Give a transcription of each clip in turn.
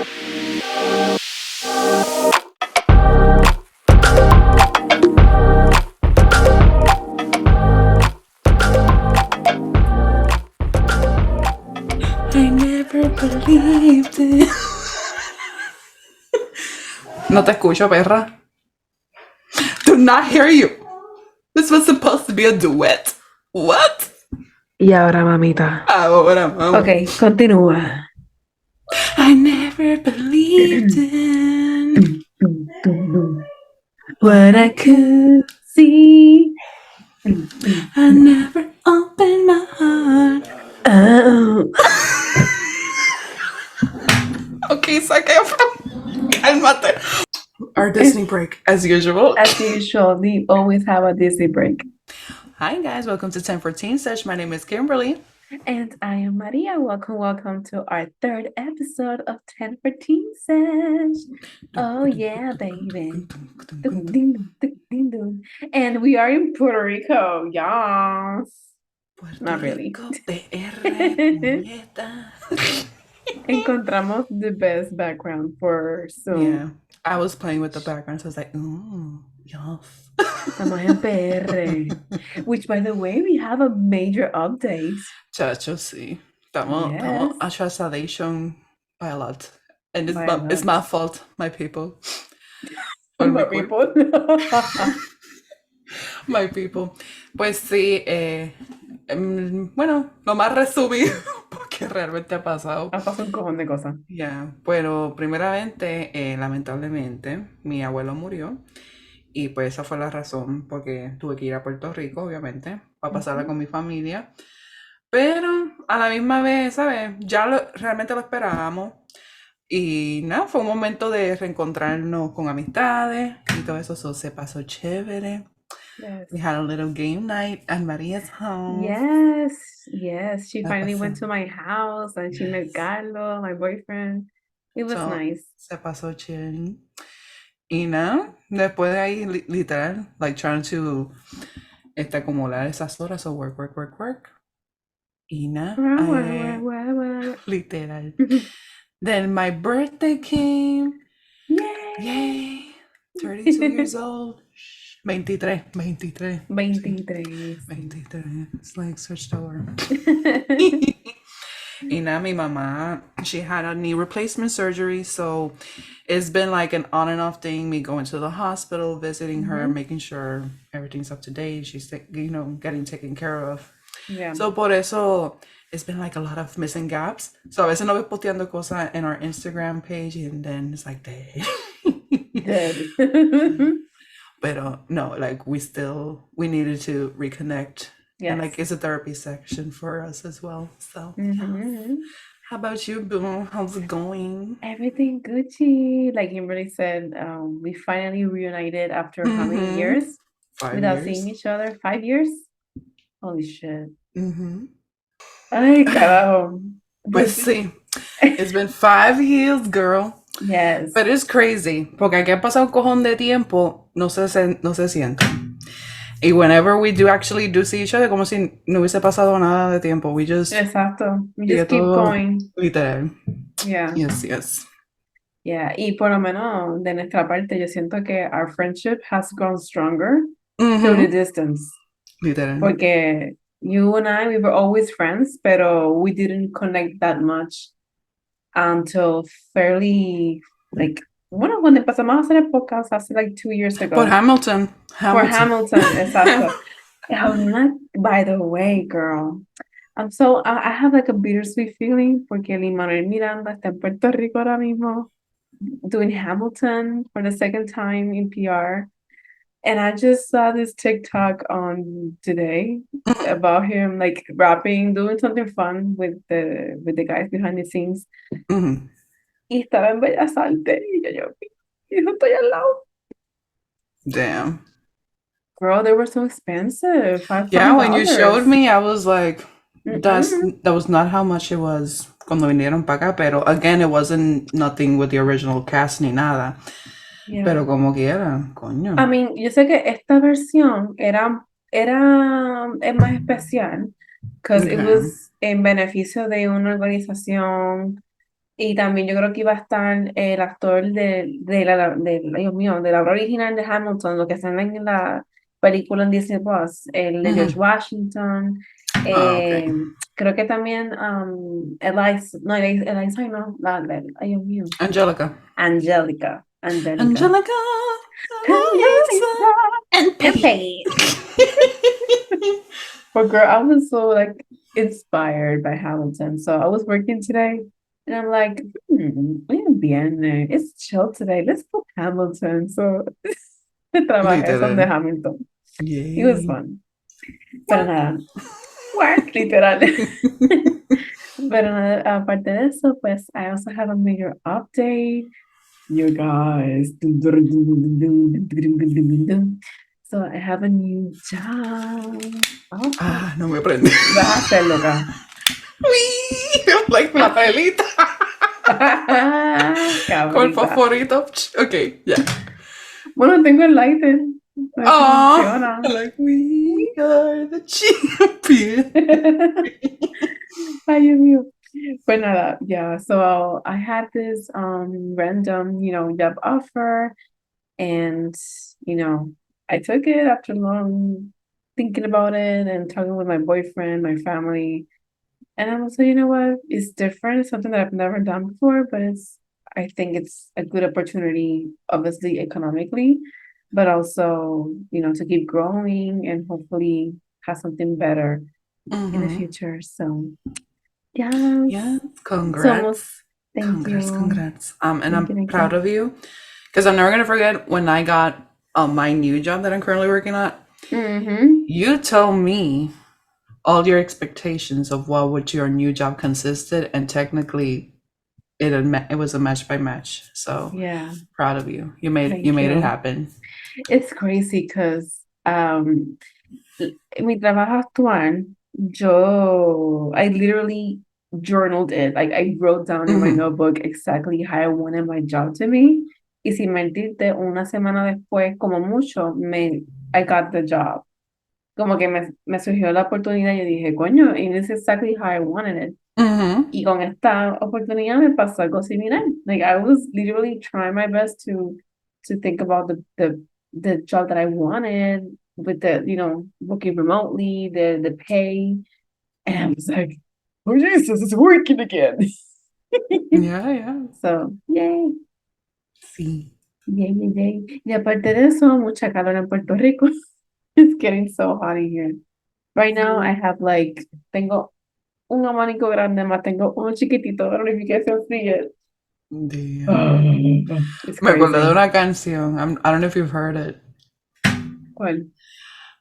I never believed it. No te escucho, perra. Do not hear you. This was supposed to be a duet. What? Y ahora, mamita. Ahora, mamá. Ok, continúa. I never believed in What I could see. I never opened my heart. Oh. Okay, saca cálmate. Our Disney break, as usual. As usual, we always have a Disney break. Hi guys, welcome to 1014 Sesh. My name is Kimberly. And I am Maria. Welcome to our third episode of 1014 Sesh. Oh yeah, baby. And we are in Puerto Rico, yes. Not really. Encontramos the best background for Zoom. Yeah, I was playing with the background, so I was like, ooh, yes. Estamos en PR. Which, by the way, we have a major update. Chacho, sí. Estamos atrasadation by a lot. And it's my fault, my people. My people. My people. Pues sí, bueno, lo más resumido, porque realmente ha pasado. Ha pasado un cojón de cosas. Ya, pero primeramente, lamentablemente, mi abuelo murió. Y pues esa fue la razón porque tuve que ir a Puerto Rico, obviamente, para pasarla con mi familia. Pero a la misma vez, ¿sabes? Ya realmente lo esperábamos. Y nada, fue un momento de reencontrarnos con amistades y todo eso. Se pasó chévere. Yes. We had a little game night at Maria's home. Yes. She finally went to my house and she met Carlos, my boyfriend. It was nice. Se pasó chévere. Y nada, después de ahí, literal, like trying to acumular esas horas of work. Y nada, literal. Then my birthday came. Yay. 32 years old. 23. It's like switched over. Y nada, mi mamá, she had a knee replacement surgery, so it's been like an on and off thing, me going to the hospital, visiting her, making sure everything's up to date, she's, getting taken care of. Yeah. So por eso, it's been like a lot of missing gaps. So a veces no voy posteando cosas in our Instagram page, and then it's like, dead. But no, like we needed to reconnect. Yes. And like it's a therapy section for us as well. So How about you, Boo? How's it going? Everything Gucci. Like Kimberly said, we finally reunited after how many years? 5 without years. seeing each other? 5 years? Holy shit. Ay, carajo. Pues sí. It's been 5 years, girl. Yes. But it's crazy. Porque aquí ha pasado un cojón de tiempo, no se siente. Y whenever we actually see each other, como si no hubiese pasado nada de tiempo. We just... Exacto. We just keep going. Literal. Yeah. Yes. Yeah. Y por lo menos de nuestra parte, yo siento que our friendship has grown stronger through the distance. Literal. Porque you and I, we were always friends, pero we didn't connect that much until fairly, bueno, cuando empezamos a hacer el podcast hace 2 years ago. Por Hamilton. For Hamilton, exacto. By the way, girl, I have a bittersweet feeling porque Lin-Manuel Miranda está en Puerto Rico ahora mismo doing Hamilton for the second time in PR. And I just saw this TikTok on today about him rapping, doing something fun with the guys behind the scenes. Y estaba en Bellas Artes y yo estoy al lado. Damn. Girl, they were so expensive. Yeah, when you showed me, I was like, that was not how much it was cuando vinieron para acá. Pero again, it wasn't nothing with the original cast ni nada. Yeah. Pero como quiera, coño. I mean, yo sé que esta versión es más especial because it was en beneficio de una organización Y también yo creo que iba a estar el actor Dios mío, de la obra original de Hamilton, lo que está en la película en Disney Plus, el de George Ujú. Washington. Ah, ok. eh, Creo que también Eliza, no, Eliza, no, ay, Dios mío, Angelica. Angelica. Angelica, Eliza, Angelica and and Peggy. Peggy. But girl, I was so like inspired by Hamilton. So I was working today and I'm like, muy bien. It's chill today. Let's put Hamilton. So trabajé son de Literal. Hamilton. It was Yay. fun. Pero nada, work, literal. Pero nada, aparte de eso, pues I also have a major update. You guys. So I have a new job. Oh, Ah, no me prende. vas a hacer loca. Like la pelita. Con el Cabrita. fosforito. Ok, ya. Bueno, tengo el lighter. A ver si Oh, funciona. like we are the champion. Ay, Dios mío. But nada, yeah. So I had this random, job offer, and you know, I took it after long thinking about it and talking with my boyfriend, my family. And I was like, you know what? It's different. It's something that I've never done before, but I think it's a good opportunity, obviously economically, but also, to keep growing and hopefully have something better in the Mm-hmm. future. So, yes. Yeah, Somos. congrats. Thank Congrats, you. congrats. And Thank you. I'm Thank proud you. of you because I'm never gonna forget when I got my new job that I'm currently working at. Mm-hmm. You told me all your expectations of what would your new job consisted, and technically it was a match by match. So Yeah. proud of you. You Thank made it you. happen. It's crazy because en mi trabajo actual, I literally journaled it. Like I wrote down in my Mm-hmm. notebook exactly how I wanted my job to be. Y sin mentirte, una semana después, como mucho, I got the job. Como que me surgió la oportunidad y yo dije, coño, and it's exactly how I wanted it. Mm-hmm. Y con esta oportunidad me pasó algo similar. Like I was literally trying my best to think about the job that I wanted with the, working remotely, the pay. And I was like, oh Jesus, it's working again. Yeah, yeah. So, yay, Sí. yay, yay, yay. Y aparte de eso, mucha calor en Puerto Rico. It's getting so hot in here. Right now, I have tengo un abanico grande, más tengo uno chiquitito. I don't know if you guys can see it. Damn. It's Me acordé de crazy. una canción. I don't know if you've heard it. ¿Cuál?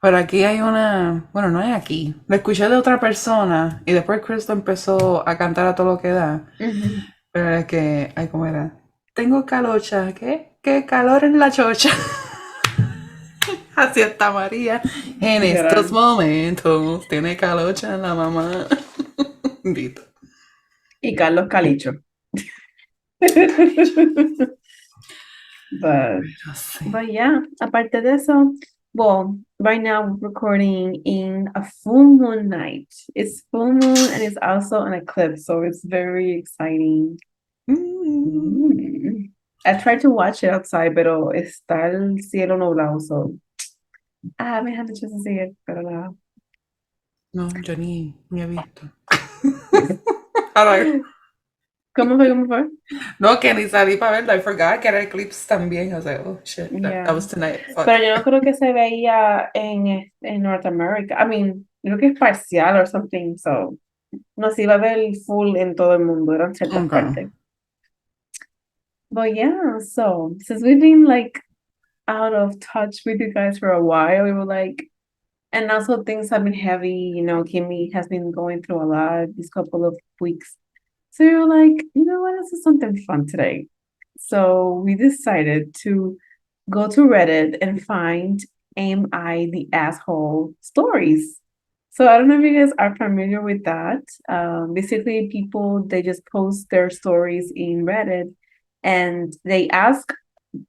Pero aquí hay una, bueno, no es aquí. Lo escuché de otra persona y después Cristo empezó a cantar a todo lo que da. Ujú. Pero es que, ay, ¿cómo era? Tengo calocha, ¿qué? ¿Qué calor en la chocha? Así está María. En estos Literal. momentos tiene calocha en la mamá. Dito. Y Carlos Calicho. But No sé. yeah, aparte de eso, well, right now we're recording in a full moon night. It's full moon and it's also an eclipse, so it's very exciting. Mm. Mm. I tried to watch it outside, pero está el cielo nublado, so I haven't had the chance to see it, pero nada. No, yo ni he visto. Ahora, ¿Cómo fue? ¿Cómo fue? no, que ni salí para verlo. I forgot que era Eclipse también. I was like, oh shit, that Yeah. was tonight. Fuck. Pero yo no creo que se veía en North America. I mean, creo que es parcial or something, so no se iba a ver full en todo el mundo, eran ciertas Okay. partes. But yeah, so since we've been out of touch with you guys for a while, we were and also things have been heavy, Kimmy has been going through a lot these couple of weeks. So we were like, you know what, this is something fun today. So we decided to go to Reddit and find Am I the Asshole stories. So I don't know if you guys are familiar with that. Basically, people they just post their stories in Reddit and they ask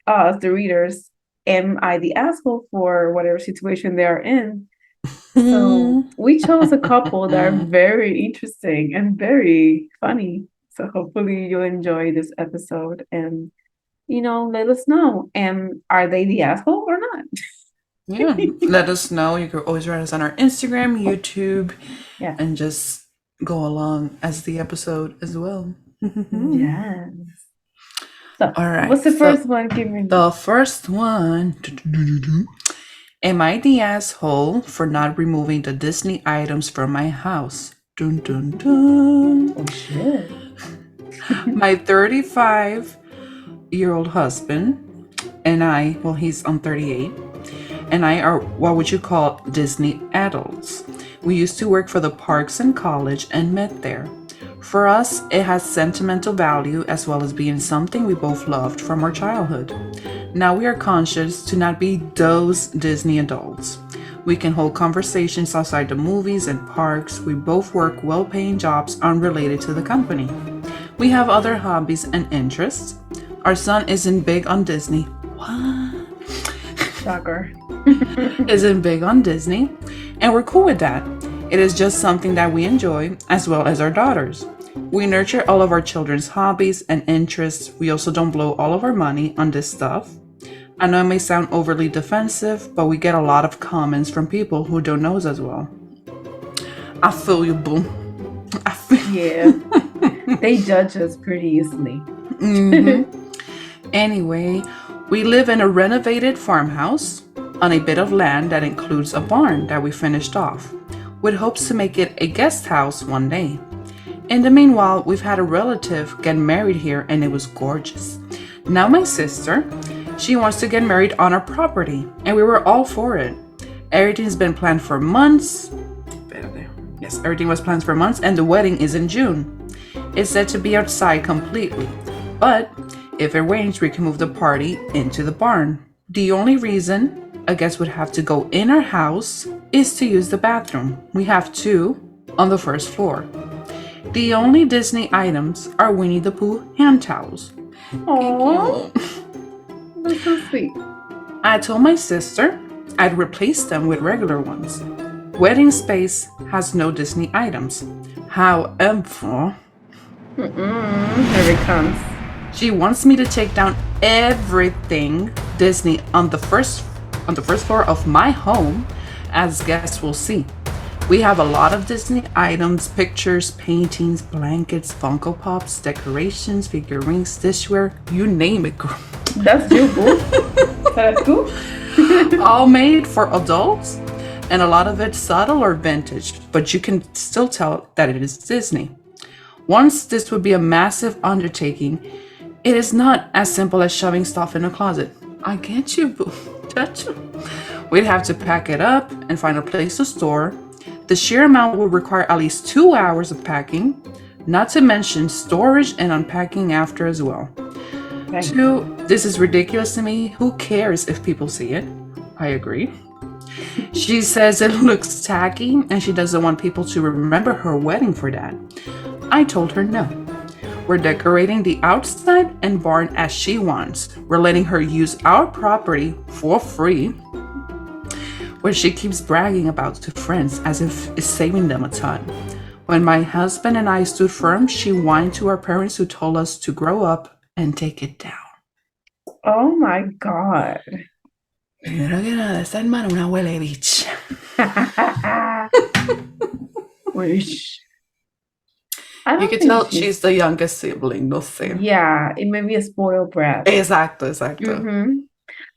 us, the readers, am I the asshole for whatever situation they are in? So we chose a couple that are very interesting and very funny. So hopefully you'll enjoy this episode and let us know. And are they the asshole or not? Yeah, let us know. You can always write us on our Instagram, YouTube, Yes. and just go along as the episode as well. Yes. So, All right. what's the So first one, Kimberly? the first one. Am I the asshole for not removing the Disney items from my house? Dun dun dun. Oh, shit. My 35-year-old husband and I, well, he's on 38, and I are what would you call Disney adults. We used to work for the parks in college and met there. For us, it has sentimental value as well as being something we both loved from our childhood. Now we are conscious to not be those Disney adults. We can hold conversations outside the movies and parks. We both work well paying jobs unrelated to the company. We have other hobbies and interests. Our son isn't big on Disney. What? Shocker. Isn't big on Disney, and we're cool with that. It is just something that we enjoy, as well as our daughters. We nurture all of our children's hobbies and interests. We also don't blow all of our money on this stuff. I know it may sound overly defensive, but we get a lot of comments from people who don't know us as well. I feel you, boo. I feel. Yeah. They judge us pretty easily. Anyway, we live in a renovated farmhouse on a bit of land that includes a barn that we finished off, with hopes to make it a guest house one day. In the meanwhile, we've had a relative get married here and it was gorgeous. Now my sister, she wants to get married on our property and we were all for it. Everything's been planned for months. Yes, everything was planned for months and the wedding is in June. It's said to be outside completely, but if it rains, we can move the party into the barn. The only reason a guest would have to go in our house is to use the bathroom. We have two on the first floor. The only Disney items are Winnie the Pooh hand towels. Aww. That's so sweet. I told my sister I'd replace them with regular ones. Wedding space has no Disney items. However, here it comes. she wants me to take down everything Disney on the first floor of my home, as guests will see. We have a lot of Disney items, pictures, paintings, blankets, Funko Pops, decorations, figurines, dishware, you name it, girl. That's you, boo. That's cool. All made for adults, and a lot of it subtle or vintage, but you can still tell that it is Disney. Once this would be a massive undertaking, it is not as simple as shoving stuff in a closet. I get you, boo. Touch you. We'd have to pack it up and find a place to store. The sheer amount would require at least 2 hours of packing, not to mention storage and unpacking after as well. Thanks. 2, this is ridiculous to me. Who cares if people see it? I agree. She says it looks tacky and she doesn't want people to remember her wedding for that. I told her no. We're decorating the outside and barn as she wants. We're letting her use our property for free, which she keeps bragging about to friends as if it's saving them a ton. When my husband and I stood firm, she whined to our parents who told us to grow up and take it down. Oh my God. Primero que nada, esa hermana una huele bicha. Wish. You can tell she's the youngest sibling, no sé. Yeah, it may be a spoiled brat. Exacto.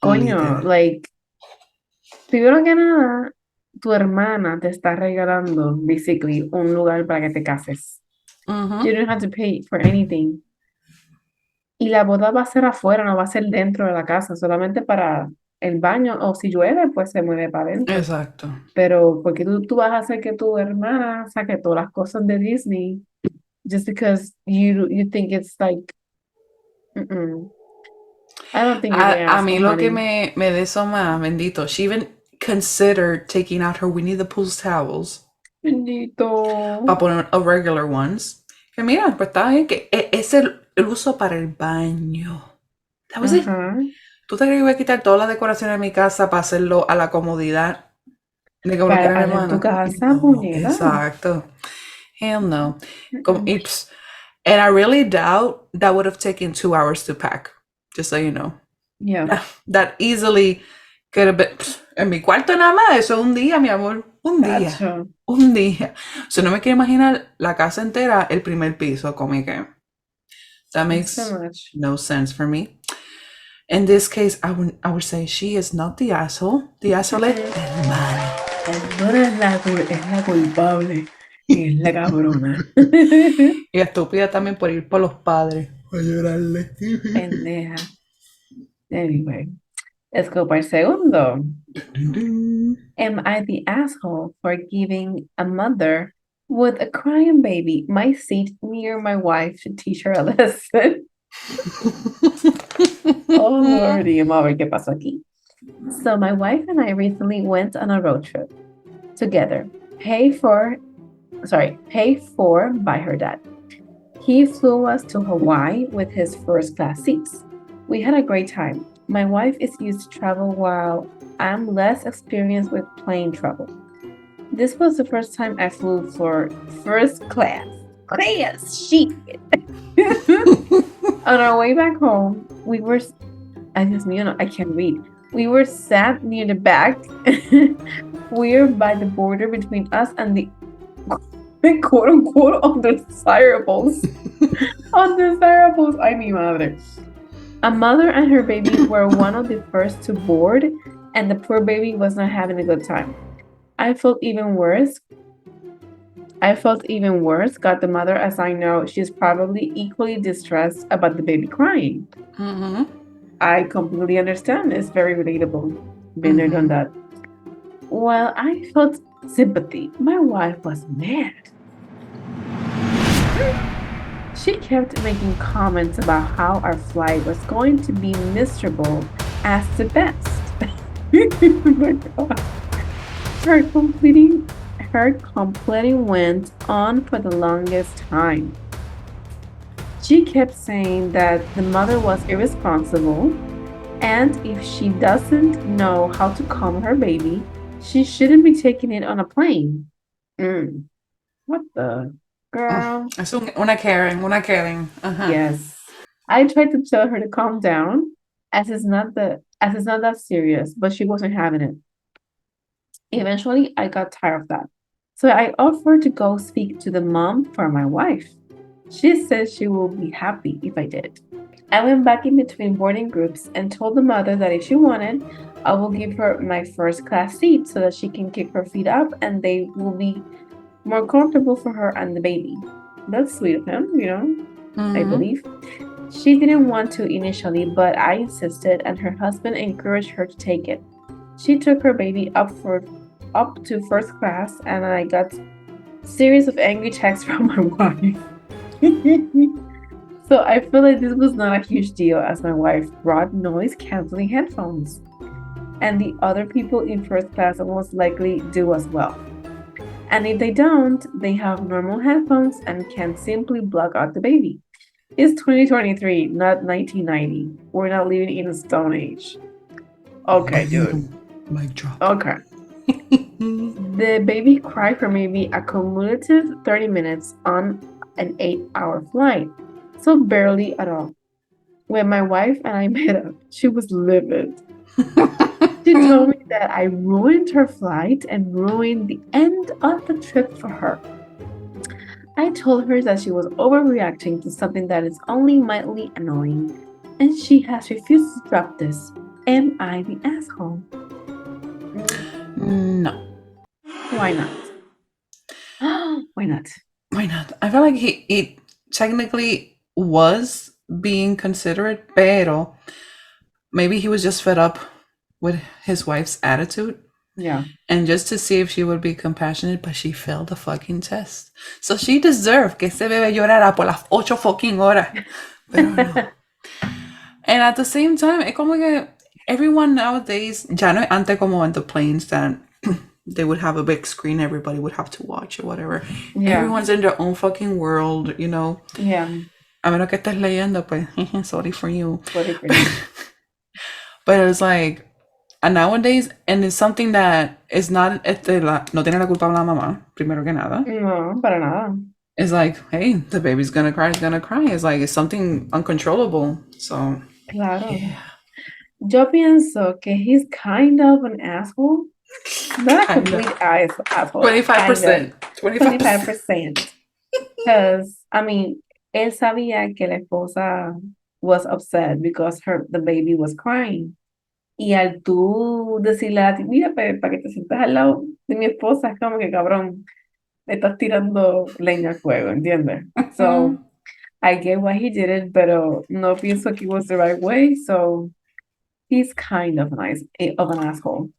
Coño, like, primero que nada, tu hermana te está regalando, basically, un lugar para que te cases. You don't have to pay for anything. Y la boda va a ser afuera, no va a ser dentro de la casa, solamente para el baño, o si llueve, pues se mueve para adentro. Exacto. Pero, porque tú vas a hacer que tu hermana saque todas las cosas de Disney just because you think it's like, I don't think you're gonna A ask mí for lo que money. me de eso más, bendito, she even considered taking out her Winnie the Pooh's towels Bendito. para poner a regular ones. Que mira, pues está bien, que es el uso para el baño. That was it. ¿Tú te crees que voy a quitar toda la decoración de mi casa para hacerlo a la comodidad de como lo quiera mi Para hermana? tu casa, No, puñeta. exacto. Hell no. Como, And I really doubt that would have taken 2 hours to pack, just so you know. Yeah, That easily could have been. En mi cuarto nada más, eso es un día, mi amor. Un día. gotcha. Un día. So no me quiero imaginar la casa entera, el primer piso, como que. That Thanks so makes much. no sense for me. In this case, I would say she is not the asshole. The asshole es hermana. Hermana es la culpable. Y es la cabrona. Y estúpida también por ir por los padres. A llorarle. Pendeja. Anyway, let's go para el segundo. Am I the asshole for giving a mother with a crying baby my seat near my wife to teach her a lesson? Oh, Lordy, vamos a ver qué pasó aquí. So my wife and I recently went on a road trip together, paid for by her dad. He flew us to Hawaii with his first class seats. We had a great time. My wife is used to travel while I'm less experienced with plane travel. This was the first time I flew for first class. Class shit. On our way back home, we were I can't read. We were sat near the back. We're by the border between us and the quote unquote undesirables. Undesirables, ay mi madre. A mother and her baby were one of the first to board, and the poor baby was not having a good time. I felt even worse. Got the mother, as I know she's probably equally distressed about the baby crying. Mm-hmm. I completely understand. It's very relatable. Been there, done that. Well, I felt sympathy. My wife was mad. She kept making comments about how our flight was going to be miserable as the best. Oh my God. Her complaining went on for the longest time. She kept saying that the mother was irresponsible, and if she doesn't know how to calm her baby, she shouldn't be taking it on a plane. What the girl? Es una Karen, una Karen. Uh-huh. Yes. I tried to tell her to calm down, as it's not that serious, but she wasn't having it. Eventually, I got tired of that. So I offered to go speak to the mom for my wife. She said she will be happy if I did. I went back in between boarding groups and told the mother that if she wanted, I will give her my first class seat so that she can kick her feet up and they will be more comfortable for her and the baby. That's sweet of him, I believe. She didn't want to initially, but I insisted, and her husband encouraged her to take it. She took her baby up to first class, and I got a series of angry texts from my wife. So I feel like this was not a huge deal, as my wife brought noise-canceling headphones, and the other people in first class most likely do as well. And if they don't, they have normal headphones and can simply block out the baby. It's 2023, not 1990. We're not living in a stone age. Okay, dude. Mic drop. Okay. The baby cried for maybe a cumulative 30 minutes on an 8-hour flight. So barely at all. When my wife and I met up, she was livid. She told me that I ruined her flight and ruined the end of the trip for her. I told her that she was overreacting to something that is only mildly annoying, and she has refused to drop this. Am I the asshole? No. Why not? Why not? Why not? I feel like he technically was being considerate, pero maybe he was just fed up with his wife's attitude. Yeah. And just to see if she would be compassionate, but she failed the fucking test. So she deserved que ese bebé llorara por las 8 fucking horas. Pero no. And at the same time, es como que everyone nowadays, ya no es antes como on the planes that they would have a big screen, everybody would have to watch or whatever. Yeah. Everyone's in their own fucking world, Yeah. A menos que estés leyendo, pues, sorry for you. Sorry for you. But it's like, and nowadays, and it's something that is not, no tiene la culpa la mamá, primero que nada. No, para nada. It's like, hey, the baby's gonna cry, it's gonna cry. It's like it's something uncontrollable. So Claro. yeah, Yo pienso que he's kind of an asshole. Not a kind of. complete asshole, kind of. 25%. 25%. 25%. Because, I mean, él sabía que la esposa was upset because the baby was crying. Y al tú decirle a ti, mira, para que te sientas al lado de mi esposa, es como que cabrón, le estás tirando leña al fuego, ¿entiendes? So, I get why he did it, pero no pienso que it was the right way, so he's kind of of an asshole.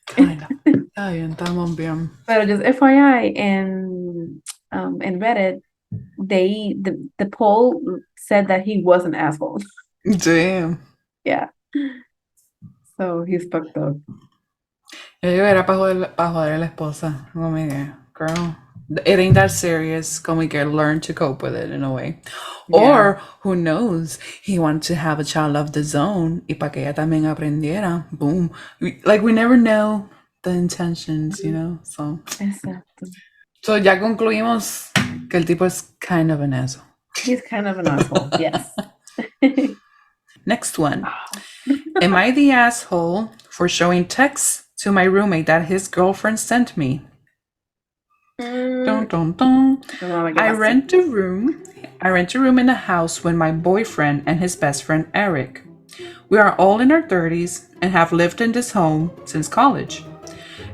Kind of. Está bien, estamos bien. Pero just FYI, in Reddit, the poll said that he was an asshole. Damn. Yeah. So he's fucked up. Yo digo, era para joder a la esposa. Como que, girl, it ain't that serious. Como que learn to cope with it in a way. Yeah. Or, who knows, he wanted to have a child of his own y para que ella también aprendiera. Boom. We never know the intentions, you know? Exacto. So ya concluimos que el tipo es kind of an asshole. He's kind of an asshole, yes. Next one. Am I the asshole for showing texts to my roommate that his girlfriend sent me? Dun, dun, dun. I rent a room in a house with my boyfriend and his best friend Eric. We are all in our 30s and have lived in this home since college.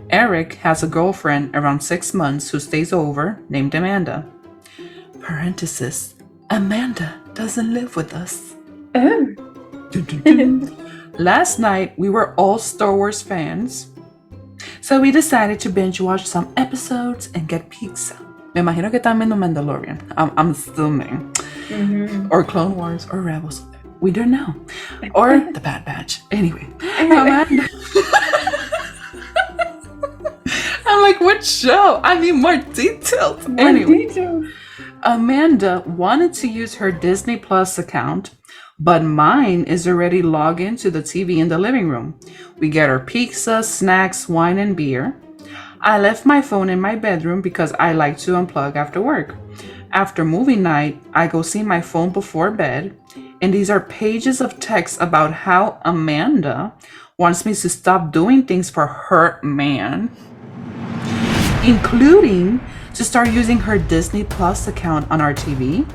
Eric has a girlfriend around 6 months who stays over, named Amanda. Parenthesis. Amanda doesn't live with us. Oh. Dun, dun, dun. Last night we were all Star Wars fans, so we decided to binge watch some episodes and get pizza. Me imagino que están viendo Mandalorian. I'm assuming. Or Clone Wars or Rebels. We don't know. Or The Bad Batch. Anyway. Amanda. I'm like, what show? I need more details. Amanda wanted to use her Disney Plus account, but mine is already logged into the TV in the living room. We get our pizza, snacks, wine, and beer. I left my phone in my bedroom because I like to unplug after work. After movie night, I go see my phone before bed, and these are pages of text about how Amanda wants me to stop doing things for her man, including to start using her Disney Plus account on our TV,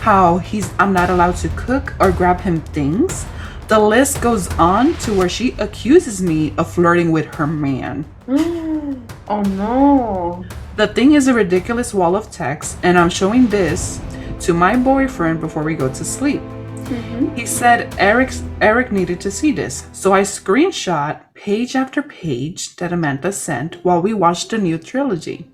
how I'm not allowed to cook or grab him things. The list goes on to where she accuses me of flirting with her man. Oh no. The thing is a ridiculous wall of text, and I'm showing this to my boyfriend before we go to sleep. He said Eric needed to see this, so I screenshot page after page that Amanda sent while we watched the new trilogy.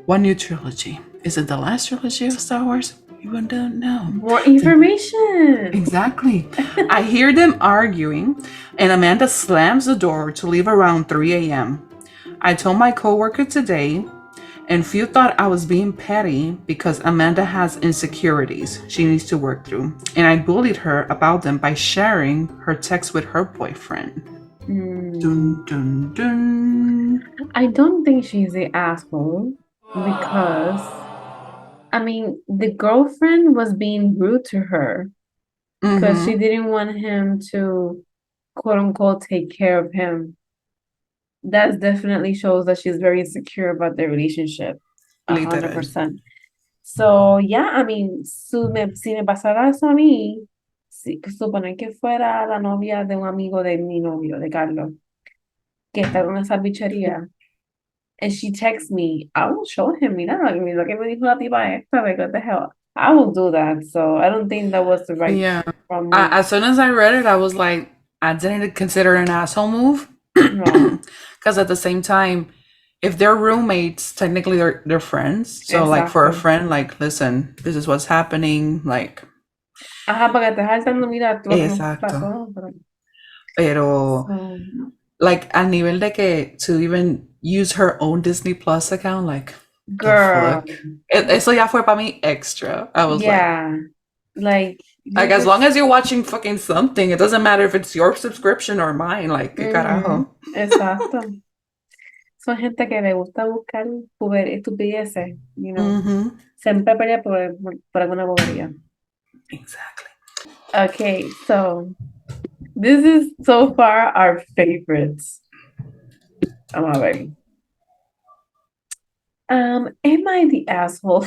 What new trilogy? Is it the last trilogy of Star Wars? You don't know. More information. Exactly. I hear them arguing, and Amanda slams the door to leave around 3 a.m. I told my coworker today, and few thought I was being petty because Amanda has insecurities she needs to work through, and I bullied her about them by sharing her text with her boyfriend. Dun, dun, dun. I don't think she's the asshole because, I mean, the girlfriend was being rude to her because she didn't want him to, quote unquote, take care of him. That definitely shows that she's very insecure about the relationship. 100%. So, yeah, I mean, si me pasara eso a mí, suponer que fuera la novia de un amigo de mi novio, de Carlos, que está en esa bichería, and she texts me, I will show him, mira, lo que me dijo la tipa esta, like, what the hell? I will do that. So I don't think that was the right from me. As soon as I read it, I was like, I didn't consider it an asshole move. No. Because at the same time, if they're roommates, technically they're friends. So like for a friend, like, listen, this is what's happening. Like, ajá, para que te saltando, mira, tú exacto. Pero like a nivel de que to even use her own Disney Plus account, like, girl, eso ya fue para mí extra. I was like as long as you're watching fucking something, it doesn't matter if it's your subscription or mine. Like, ¿qué carajo? Exacto. Son gente que le gusta buscar estupideces, you know. Mm-hmm. Siempre pelea por alguna bobería. Exactly. Okay, so this is so far our favorites. Vamos a ver. Am I the asshole?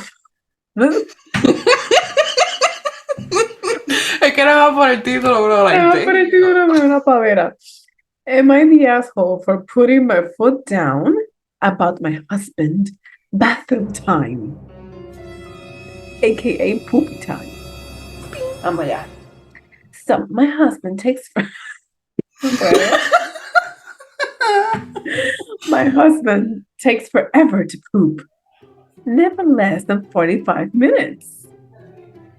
Es que era más por el título, bro. Me Like, ha parecido una pavera. Am I the asshole for putting my foot down about my husband bathroom time, aka poopy time? Vamos allá. So my husband takes my husband takes forever to poop, never less than 45 minutes,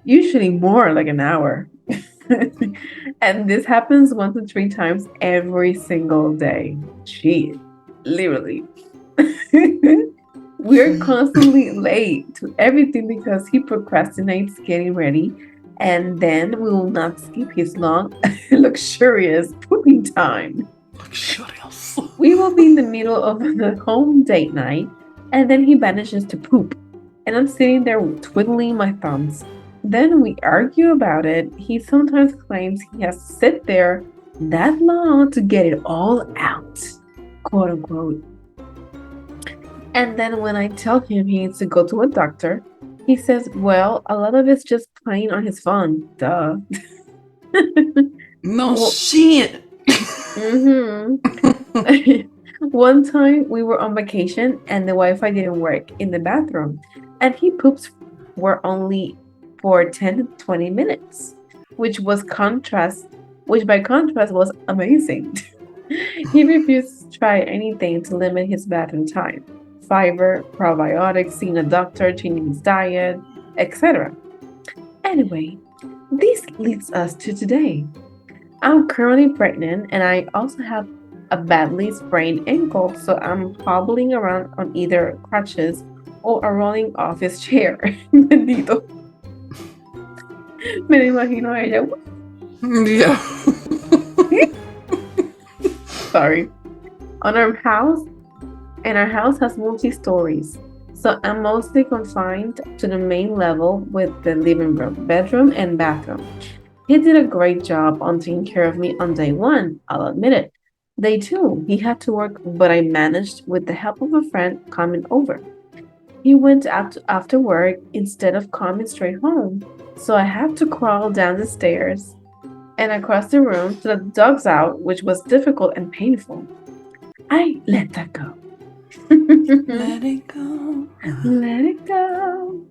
usually more like an hour. And this happens 1 to 3 times every single day. Jeez, literally. We're constantly late to everything because he procrastinates getting ready, and then we will not skip his long, luxurious pooping time. Luxurious. We will be in the middle of the home date night, and then he vanishes to poop, and I'm sitting there twiddling my thumbs. Then we argue about it. He sometimes claims he has to sit there that long to get it all out, quote unquote. And then when I tell him he needs to go to a doctor, he says, well, a lot of it's just playing on his phone. Duh. No Well, shit. One time we were on vacation and the Wi-Fi didn't work in the bathroom, and he poops were only for 10 to 20 minutes, which by contrast was amazing. He refused to try anything to limit his bathroom time. Fiber, probiotics, seeing a doctor, changing his diet, etc. Anyway, this leads us to today. I'm currently pregnant and I also have a badly sprained ankle, so I'm hobbling around on either crutches or a rolling office chair. Bendito. Me lo imagino a ella. Yeah. Sorry. Our house has multi-stories, so I'm mostly confined to the main level with the living room, bedroom, and bathroom. He did a great job on taking care of me on day 1, I'll admit it. Day 2, he had to work, but I managed with the help of a friend coming over. He went out after work instead of coming straight home, so I had to crawl down the stairs and across the room to let the dogs out, which was difficult and painful. I let that go. Let it go. Let it go.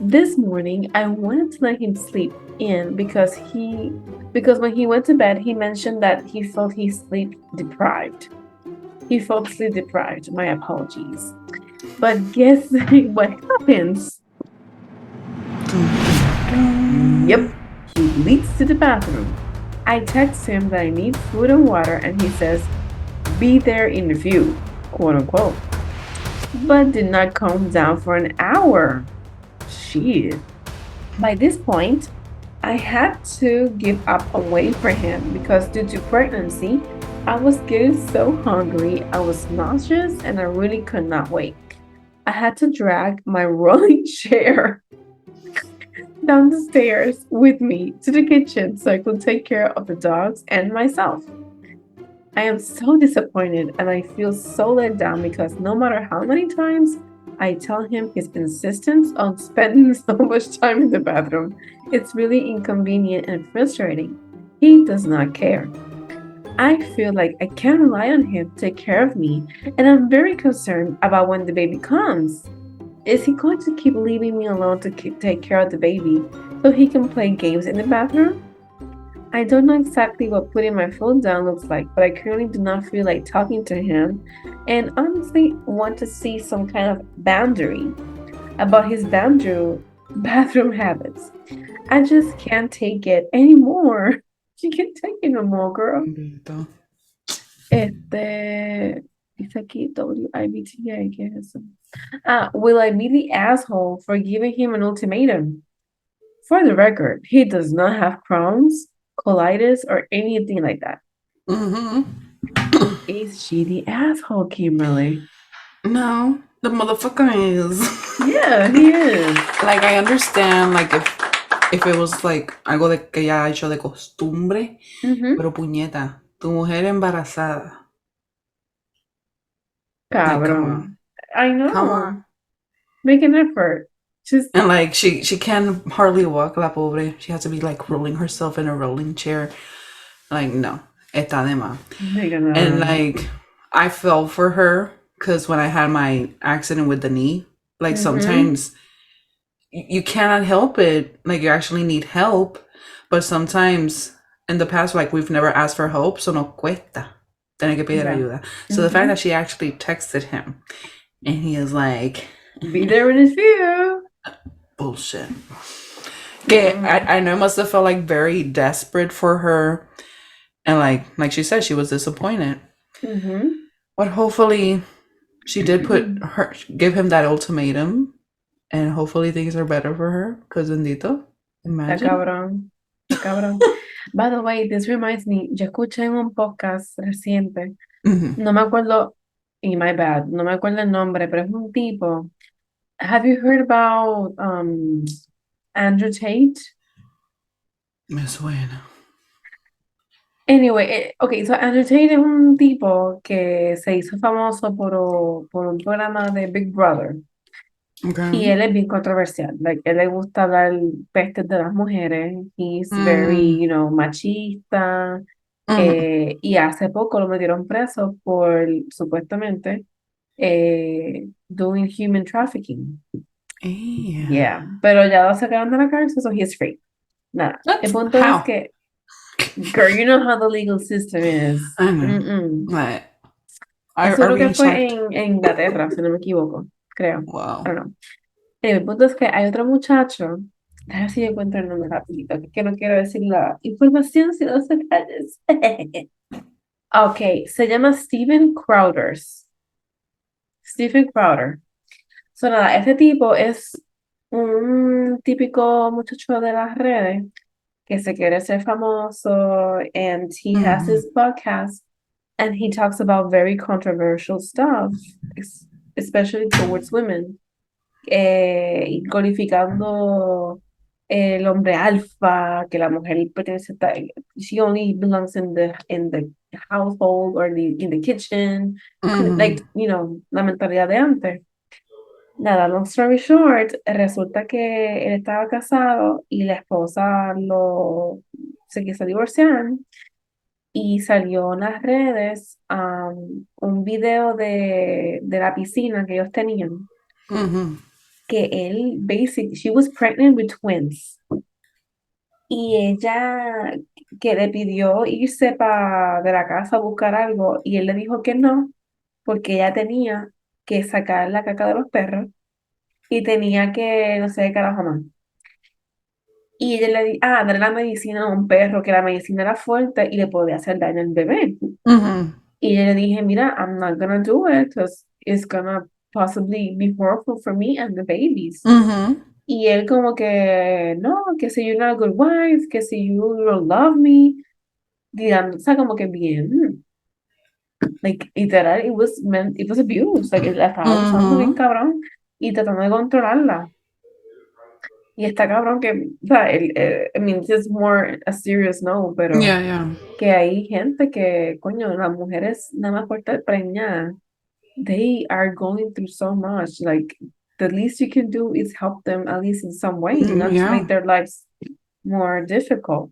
This morning, I wanted to let him sleep in because when he went to bed, he mentioned that he felt sleep deprived. He felt sleep deprived. My apologies. But guess what happens? Yep, he leads to the bathroom. I text him that I need food and water, and he says, be there in a few, quote unquote. But did not come down for an hour. Shit. By this point, I had to give up a wait for him because due to pregnancy, I was getting so hungry, I was nauseous, and I really could not wait. I had to drag my rolling chair down the stairs with me to the kitchen so I could take care of the dogs and myself. I am so disappointed and I feel so let down because no matter how many times I tell him his insistence on spending so much time in the bathroom, it's really inconvenient and frustrating. He does not care. I feel like I can't rely on him to take care of me, and I'm very concerned about when the baby comes. Is he going to keep leaving me alone to take care of the baby so he can play games in the bathroom? I don't know exactly what putting my phone down looks like, but I currently do not feel like talking to him and honestly want to see some kind of boundary about his bathroom habits. I just can't take it anymore. You can't take it no more, girl. Dice aquí WIBTA, ¿qué es eso? Will I be the asshole for giving him an ultimatum? For the record, he does not have Crohn's, colitis, or anything like that. Is she the asshole, Kimberly? No, the motherfucker is. Yeah, he is. Like, I understand, like, if it was, like, algo de que ya ha hecho de costumbre, Mm-hmm. pero puñeta, tu mujer embarazada. Like, come Cabrón. on. I Come know. on. Make an effort. Just, And, like, she can hardly walk, la pobre. She has to be, like, rolling herself in a rolling chair. Like, no. Está de más. nigga, And, no. like, I fell for her because when I had my accident with the knee, like, Mm-hmm. sometimes you cannot help it. Like, you actually need help. But sometimes in the past, like, we've never asked for help, so no cuesta tener que pedir Yeah. ayuda. So the fact Mm-hmm. that she actually texted him and he is like, Be there when it's you. bullshit. Okay, Mm-mm. I know it must have felt like very desperate for her. And like she said, she was disappointed. Mm-hmm. But hopefully she did give him that ultimatum. And hopefully things are better for her. Cause bendito, Está imagine. cabrón. Está cabrón. By the way, this reminds me, yo escuché en un podcast reciente, Mhm. no me acuerdo, y my bad, no me acuerdo el nombre, pero es un tipo. Have you heard about Andrew Tate? Me suena. Anyway, okay, so Andrew Tate es un tipo que se hizo famoso por un programa de Big Brother. Y Okay. él es bien controversial. Like, él le gusta hablar pestes de las mujeres. He's very, Mm. machista. Mhm. Y hace poco lo metieron preso por supuestamente doing human trafficking. Yeah. Yeah, pero ya lo sacaron de la cárcel, so he's free. Nada. El That's punto es how. que, girl, you know how the legal system is. I know. Mm-mm. But Eso are creo we que in fue chapter? en Inglaterra, si no me equivoco, creo. I Wow. don't know. El punto es que hay otro muchacho, a ver si yo encuentro el nombre rapidito, que no quiero decir la información si no se calles. Ok, se llama Steven Crowders. Steven Crowder. So, nada, este tipo es un típico muchacho de las redes que se quiere ser famoso, and he has Mhm. his podcast, and he talks about very controversial stuff, especially towards women. Glorificando el hombre alfa, que la mujer pertenece a, she only belongs in the household or in the kitchen, Mhm. like, la mentalidad de antes. Nada, long story short, resulta que él estaba casado y la esposa se quiso divorciar y salió en las redes un video de la piscina que ellos tenían Mhm. que él, basically, she was pregnant with twins. Y ella que le pidió irse de la casa a buscar algo y él le dijo que no, porque ella tenía que sacar la caca de los perros y tenía que, no sé qué carajo más. Y ella le dijo, darle la medicina a un perro, que la medicina era fuerte y le podía hacer daño al bebé. Mhm. Y yo le dije, mira, I'm not gonna do it because it's gonna possibly be harmful for me and the babies. Mhm. Y él como que, no, que si you're not a good wife, que si you don't love me, digamos, o sea, como que bien, like, literal, it was abuse, like, él la estaba abusando bien Mhm. cabrón y tratando de controlarla. Y está cabrón que, o sea, I mean, this is more a serious no, pero Yeah, yeah. que hay gente que, coño, las mujeres nada más por estar preñadas, they are going through so much, like, the least you can do is help them at least in some way, not to Yeah. make their lives more difficult.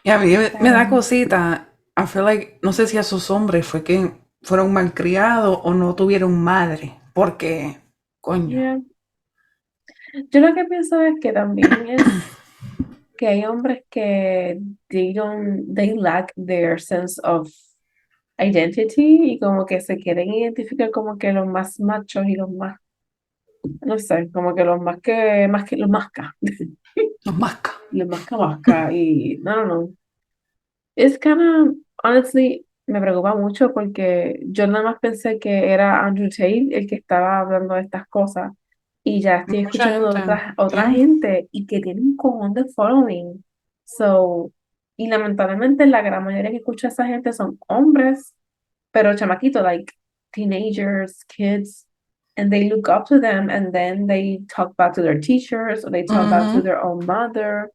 Y a mí me da Pero, cosita. I feel like, no sé si a esos hombres fue que fueron malcriados o no tuvieron madre. Porque, coño. yeah. Yo lo que pienso es que también es que hay hombres que they lack their sense of identity y como que se quieren identificar como que los más machos y los más, no sé, como que más que los más Los masca. los más y no. Es kind of, honestly, me preocupa mucho porque yo nada más pensé que era Andrew Tate el que estaba hablando de estas cosas y ya estoy Mucha escuchando de gente. otra Yeah. gente y que tiene un cojón de following. So, y lamentablemente la gran mayoría que escucha a esa gente son hombres pero chamaquito, like teenagers, kids, and they look up to them, and then they talk back to their teachers, or they talk back to Mm-hmm. their own mother.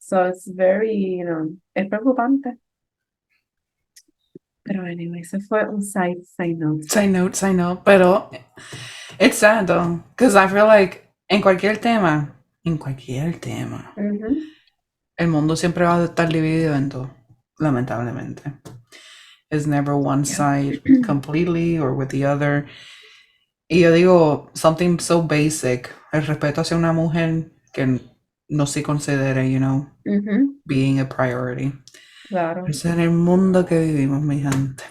So it's very, es preocupante. Pero anyway, eso fue un side note. Side note. Pero it's sad though. Because I feel like en cualquier tema, Mhm. el mundo siempre va a estar dividido en dos, lamentablemente. It's never one Yeah. side completely or with the other. Y yo digo, something so basic, el respeto hacia una mujer que no se considere, Mhm. being a priority. Claro. Ese es el mundo que vivimos, mi gente.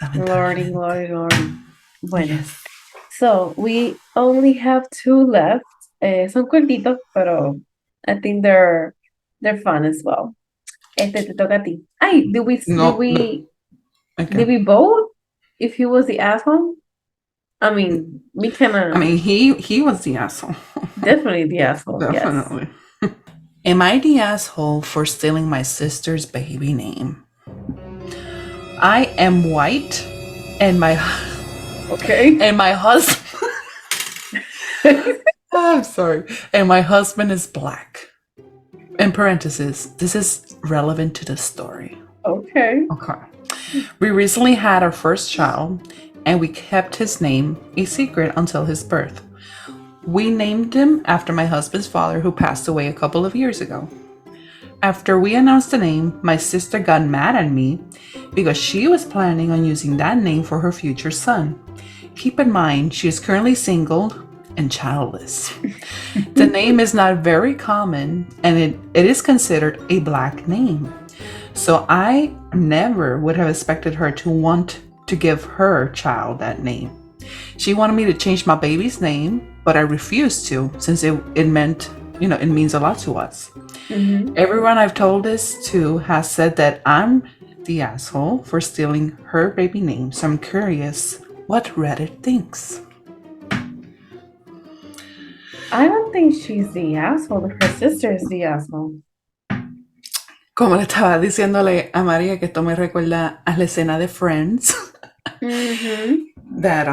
Lordy, Lamentablemente. lordy, lordy. Bueno, Yes. so we only have two left. Son cortitos, pero I think they're fun as well. Te toca a ti. Ay, No, no. Okay. did we vote if he was the asshole? I mean, we I kinda mean, he was the asshole. definitely the asshole, yes. Definitely. Am I the asshole for stealing my sister's baby name? I am white, and my Okay. and my husband. I'm sorry. And my husband is black. In parentheses, this is relevant to the story. Okay. Okay. We recently had our first child, and we kept his name a secret until his birth. We named him after my husband's father, who passed away a couple of years ago. After we announced the name, my sister got mad at me because she was planning on using that name for her future son. Keep in mind, she is currently single and childless. The name is not very common, and it is considered a black name. So I never would have expected her to want to give her child that name. She wanted me to change my baby's name, but I refused to, since it meant, it means a lot to us. Mhm. Everyone I've told this to has said that I'm the asshole for stealing her baby name, so I'm curious what Reddit thinks. I don't think she's the asshole. Her sister is the asshole. Como le estaba diciéndole a María, que esto me recuerda a la escena de Friends. Mhm. That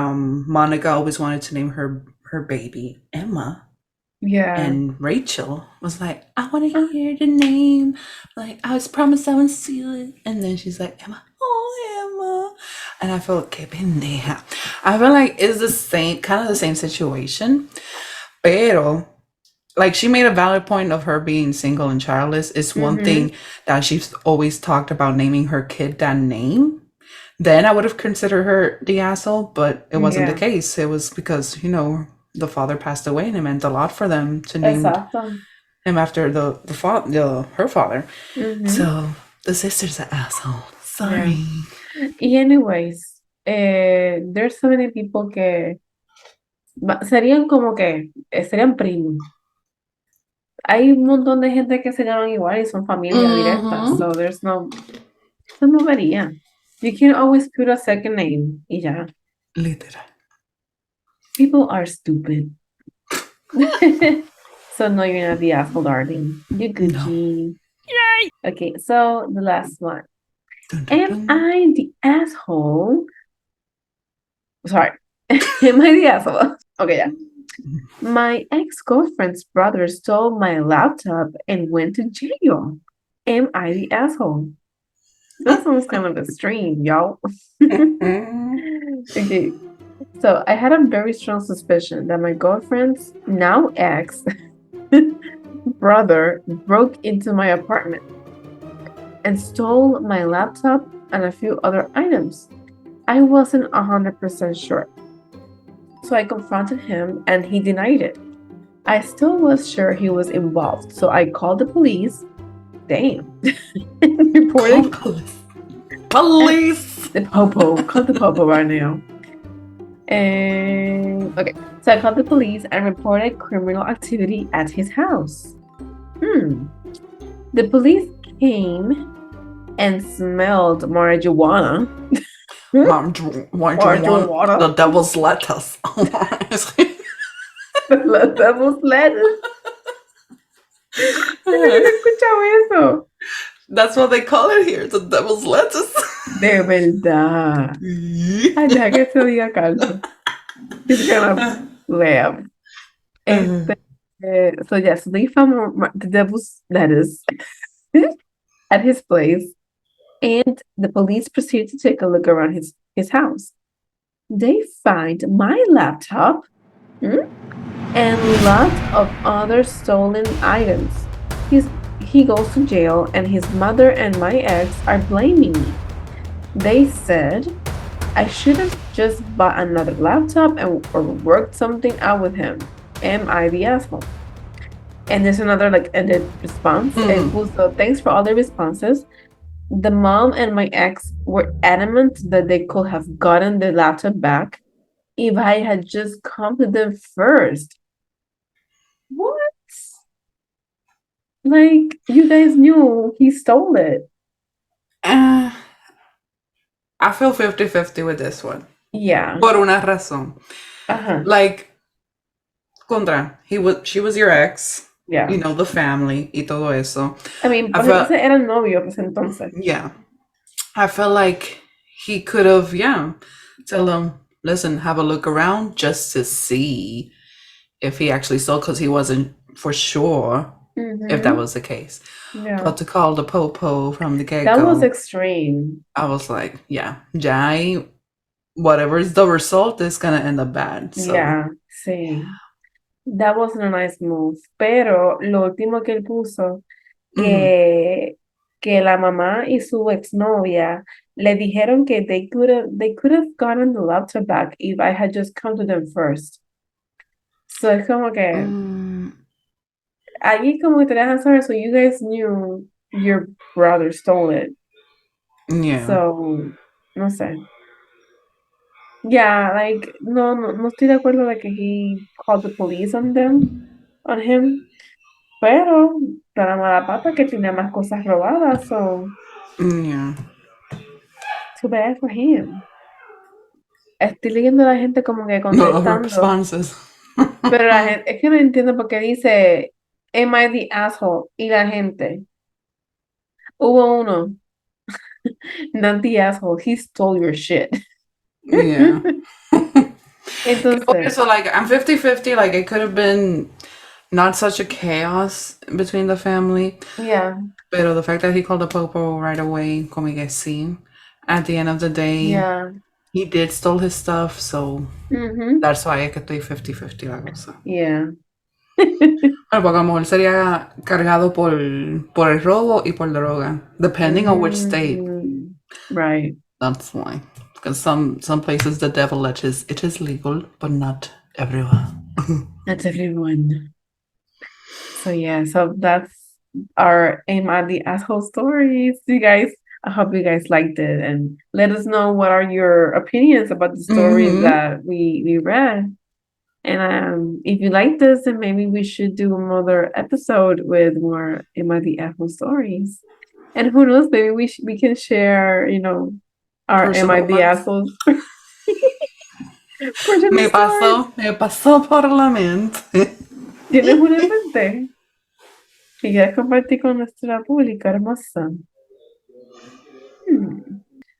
Monica always wanted to name her baby Emma, Yeah. and Rachel was like, I want to hear the name. Like, I was promised I would steal it. And then she's like, Emma, oh, Emma. And I felt, que pendeja. I feel like it's the same, kind of the same situation. Pero, like, she made a valid point of her being single and childless. It's one Mhm. thing that she's always talked about, naming her kid that name. Then I would have considered her the asshole, but it wasn't the Yeah. case. It was because, the father passed away, and it meant a lot for them to name Exacto. him after her father. Mhm. So the sister's an asshole. Sorry. Y anyways, there's so many people que serían como que serían primos. Hay un montón de gente que se llaman igual y son familia directa, so there's no, se movería. You can always put a second name y ya. Literal. People are stupid. So no, you're not the asshole, darling. You're good, No. G. Yay! Okay, so the last one. Dun, dun, Am dun. I the asshole? Sorry. Am I the asshole? Okay, yeah. My ex-girlfriend's brother stole my laptop and went to jail. Am I the asshole? This one's kind of extreme, y'all. Okay, so I had a very strong suspicion that my girlfriend's now ex brother broke into my apartment and stole my laptop and a few other items. I wasn't 100% sure. So I confronted him and he denied it. I still was sure he was involved, so I called the police. Damn. Reported Police. the popo. Call the popo right now. And okay, so I called the police and reported criminal activity at his house. The police came and smelled marijuana. Marijuana. The devil's lettuce. The devil's lettuce. No había escuchado eso. That's what they call it here, the devil's lettuce. De verdad. Ay, deja que se diga Carlos. He's gonna laugh. So yes, they found the devil's lettuce at his place, and the police proceeded to take a look around his house. They find my laptop and lots of other stolen items. He goes to jail, and his mother and my ex are blaming me. They said I should have just bought another laptop or worked something out with him. Am I the asshole? And there's another like ended response. And also, thanks for all the responses. The mom and my ex were adamant that they could have gotten the laptop back if I had just come to them first. What? Like, you guys knew he stole it. I feel 50-50 with this one. Yeah. Por una razón. Like, contra, she was your ex. Yeah. You know, the family y todo eso. I mean, pues entonces eran novios entonces. Yeah. I felt like he could have, tell him, listen, have a look around just to see if he actually stole, because he wasn't for sure if that was the case. Yeah. But to call the popo from the get-go, that was extreme. I was like, whatever is the result is gonna end up bad. So. Yeah, sí. That wasn't a nice move. Pero lo último que él puso, que la mamá y su exnovia le dijeron que they could have gotten the laptop back if I had just come to them first. So es como que allí como que te dejan saber, so you guys knew your brother stole it. Yeah. So, no sé. Yeah, like, no estoy de acuerdo de que he called the police on him. Pero, para mala pata que tenía más cosas robadas, so. Yeah. Too bad for him. Estoy leyendo a la gente como que No contestando. responses. Pero la gente, es que no entiendo por qué dice, am I the asshole? Y la gente. Hubo uno. Not the asshole, he stole your shit. Yeah. Entonces. So, like, I'm 50-50. Like, it could have been not such a chaos between the family. Yeah. Pero the fact that he called the popo right away, como que sí. At the end of the day, he did stole his stuff, so that's why es que estoy 50-50 la cosa. Yeah. Bueno, porque a lo mejor sería cargado por el robo y por droga, depending on which state. Right. That's why. Because some places the devil it is legal, but not everywhere. Not everyone. So yeah, so that's our Am I the Asshole stories. You guys, I hope you guys liked it, and let us know what are your opinions about the stories that we read. And if you like this, then maybe we should do another episode with more Am I the Asshole stories. And who knows, maybe we can share, our Personal Am I the Assholes. me pasó por la mente. ¿Tienes una en mente? ¿Y quieres compartir con nuestra pública hermosa?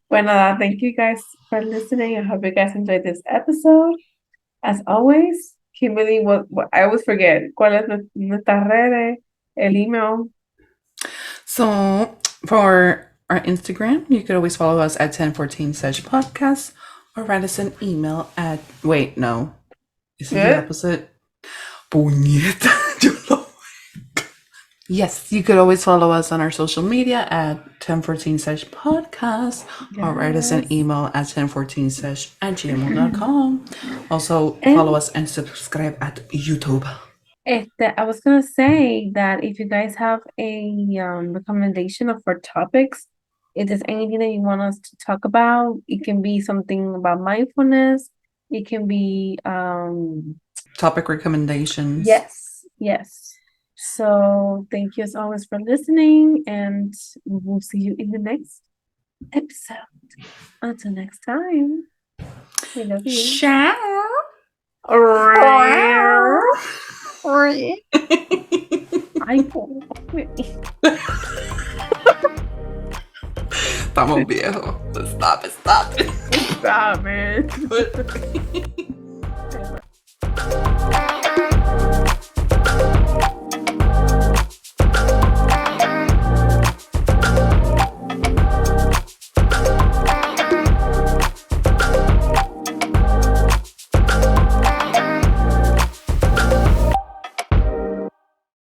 Well, nada, thank you guys for listening. I hope you guys enjoyed this episode. As always, Kimberly, what I always forget. ¿Cuál es nuestra red? El email? So, for our Instagram, you could always follow us at 1014 Sesh Podcast, or write us an email at, wait, no. Is it the opposite? Puñeta. Yes, you could always follow us on our social media at 1014 Sesh Podcast, or write us an email at 1014sesh@gmail.com. Also, follow us and subscribe at YouTube. I was going to say that if you guys have a recommendation of our topics, if there's anything that you want us to talk about, it can be something about mindfulness. It can be topic recommendations. Yes. So thank you as always for listening, and we'll see you in the next episode. Until next time, we love you. Ciao. Ay, pobre. estamos viejos. Stop it, stop it. Stop it.